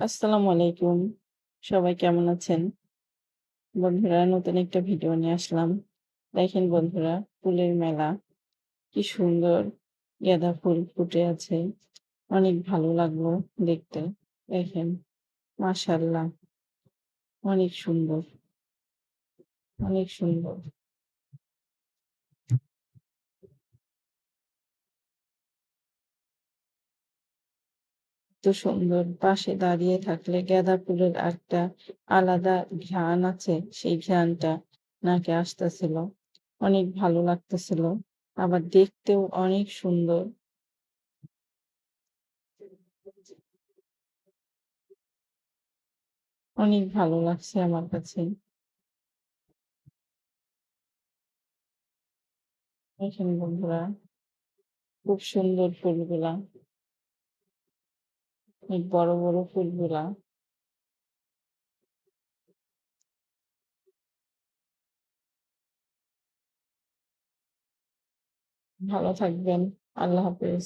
আসসালামু আলাইকুম। সবাই কেমন আছেন? বন্ধুরা নতুন একটা ভিডিও নিয়ে আসলাম। দেখেন বন্ধুরা ফুলের মেলা। কি সুন্দর গাঁদা ফুল ফুটে আছে। অনেক ভালো লাগলো দেখতে। দেখেন মাশাআল্লাহ অনেক সুন্দর, অনেক সুন্দর। এত সুন্দর পাশে দাঁড়িয়ে থাকলে গাঁদা ফুলের একটা আলাদা ঘ্রাণ আছে। সেই ঘ্রাণটা নাকে আসতেছিল। অনেক ভালো লাগতেছিল। আবার দেখতেও অনেক সুন্দর। অনেক ভালো লাগছে আমার কাছে। দেখেন বন্ধুরা, খুব সুন্দর ফুলগুলা, অনেক বড়, বড় ফুলগুলা। ভালো থাকবেন। আল্লাহ হাফেজ।